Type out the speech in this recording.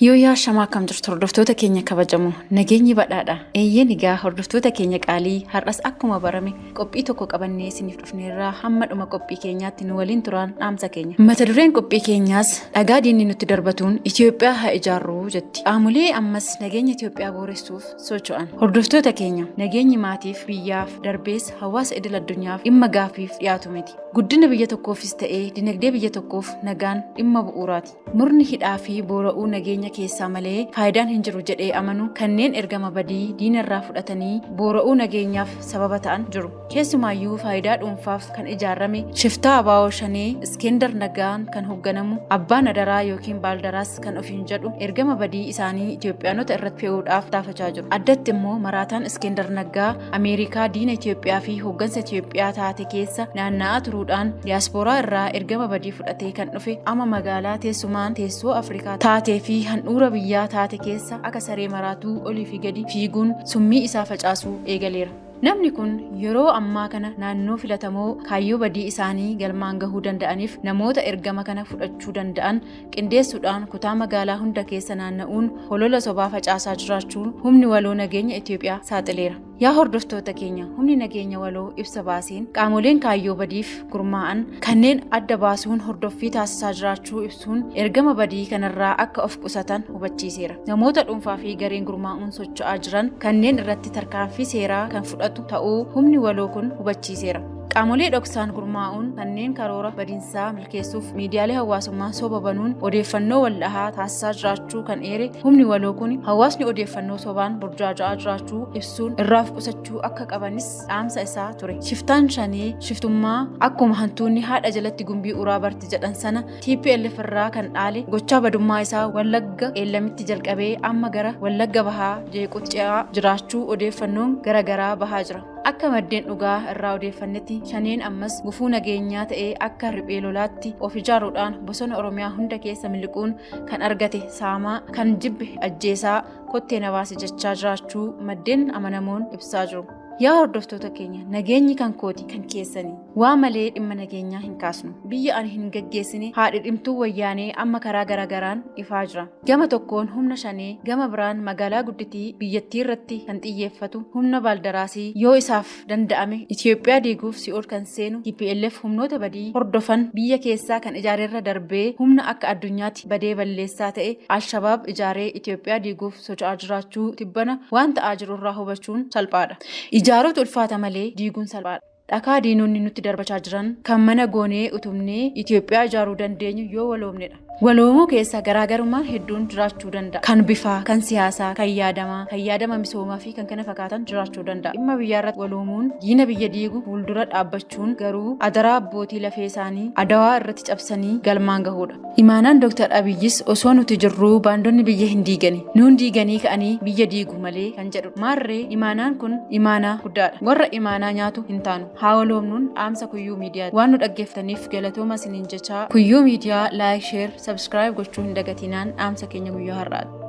Yooyaa shamaa kam jirtu hordoftoota keenya kabajamoo nageenyi badhaadha. Eeyyeen egaa hordoftoota keenya qaalii har'as akkuma barame qophii tokko qabannee isiniif dhufneerraa hamma dhuma qophii keenyaatti nu waliin turaan dhaamsa keenya. Mata dureen qophii keenyaas dhagaa diinni nutti darbatuun Itoophiyaa haa ijaarru jetti. Qaamolee ammas nageenya Itoophiyaa booressuuf socho'an. Hordoftoota keenya nageenyi maatiif biyyaaf darbees hawaasa idil addunyaaf dhimma gaaffiif dhiyaatu miti. Guddina biyya tokkoofis ta'ee dinagdee biyya tokkoof nagaan dhimma bu'uuraati. Murni hidhaa fi boora'uu nageenya keessaa malee faayidaan hin jiru jedhee amanu kanneen ergama badii diinarraa fudhatanii boora'uu nageenyaaf sababa ta'an jiru. Keessumaayyuu faayidaa dhuunfaaf kan ijaarame shiftaa Abaawoo Shanee Iskender Nagaan kan hoogganamu abbaan adaraa yookiin baaldaraas kan ofiin jedhu ergama badii isaanii Itoophiyaanota irratti fe'uudhaaf taafachaa jiru. Addatti immoo maraataan Iskender Nagaa Ameerikaa diina Itoophiyaa fi hooggansa Itoophiyaa taate keessa naanna'aa turuudhaan diyaaspooraa irraa ergama badii fudhatee kan dhufe amma magaalaa teessumaan teessoo Afrikaa taatee fi handhuura biyyaa taate keessa akka saree maraatuu olii fi gadi fiiguun summii isaa facaasuu eegaleera. Namni kun yeroo ammaa kana naannoo filatamoo kaayyoo badii isaanii galmaan gahuu danda'aniif namoota ergama kana fudhachuu danda'an qindeessuudhaan kutaa magaalaa hunda keessa naanna'uun holola sobaa facaasaa jiraachuun humni waloo nageenya Itoophiyaa saaxileera. Yaa hordoftoota keenya humni nageenya waloo ibsa baaseen qaamoleen kaayyoo badiif gurmaa'an kanneen adda baasuun hordoffii taasisaa jiraachuu ibsuun ergama badii kanarraa akka of qusatan hubachiiseera. Namoota dhuunfaa fi gareen gurmaa'uun socho'aa jiran kanneen irratti tarkaanfii seeraa kan fudhatu ta'uu humni waloo kun hubachiiseera. Qaamolee dhoksaan gurmaa'uun kanneen karoora badiinsaa milkeessuuf miidiyaalee hawaasummaa soba banuun odeeffannoo waldhahaa taasisaa jiraachuu kan eere humni waloo kun hawaasni odeeffannoo sobaan burjaaja'aa jiraachuu ibsuun irraaf qusachuu akka qabanis dhaamsa isaa ture. Shiftaan Shanee shiftummaa akkuma hantuunni haadha jalatti gumbii uraa barti jedhan sana TPLF irraa kan dhaale gochaa badummaa isaa Wallagga Eelamitti jalqabee amma gara Wallagga Bahaa jeequutti ce'aa jiraachuu odeeffannoon garagaraa bahaa jira. Akka maddeen dhugaa irraa odeeffannetti Shaneen ammas gufuu nageenyaa ta'ee akka riphee lolaatti of ijaaruudhaan bosona Oromiyaa hunda keessa miliquun kan argate saamaa kan jibbe ajjeesaa kottee nabaase jechaa jiraachuu maddeen amanamoon ibsaa jiru. Yaa hordoftoota keenya nageenyi kan kooti kan keessanii waa malee dhimma nageenyaa hin kaasnu. Biyya ani hin gaggeessine haadhi dhimtuu wayyaanee amma karaa garagaraan ifaa jira. Gama tokkoon humna Shanee gama biraan magaalaa gudditii biyyattii irratti kan xiyyeeffatu humna baaldaraasii yoo isaaf danda'ame Itoophiyaa diiguuf si'ool kan seenu TPLF humnoota badii hordofan biyya keessaa kan ijaareerra darbee humna akka addunyaatti badee balleessaa ta'e Alshabaab ijaaree Itoophiyaa diiguuf socho'aa jiraachuu tibbana waan ta'aa jirurraa hubachuun salphaadha. Ijaaruutu ulfaata malee diiguun salphaadha. Dhakaa diinonni nutti darbachaa jiran kan mana goonee utubnee Itoophiyaa ijaaruu dandeenyu yoo waloomnedha. Waloomuu keessa garaagarummaan hedduun jiraachuu danda'a. Kan bifaa, kan siyaasaa, kan yaadama misoomaa fi kan kana fakkaatan jiraachuu danda'a. Dhimma biyyaarratti waloomuun diina biyya diigu fuuldura dhaabbachuun garuu adaraa abbootii lafee isaanii adawaa irratti cabsanii galmaan gahuudha. Imaanaan Dr. Abiyyis osoo nuti jirruu baandonni biyya hin diigani. Nuun diiganii ka'anii biyya diigu malee kan jedhu. Maarree imaanaan kun imaanaa guddaadha. Warra imaanaa nyaatu hin taanu. Haa waloomnuun dhaamsa Kuyyuu Miidiyaati. Waan nu dhaggeeffataniif galatooma isiniin jechaa Kuyyuu Miidiyaa laayik, sheer, sabskiraayib gochuu hin dagatinaan dhaamsa keenya guyyaa har'aati.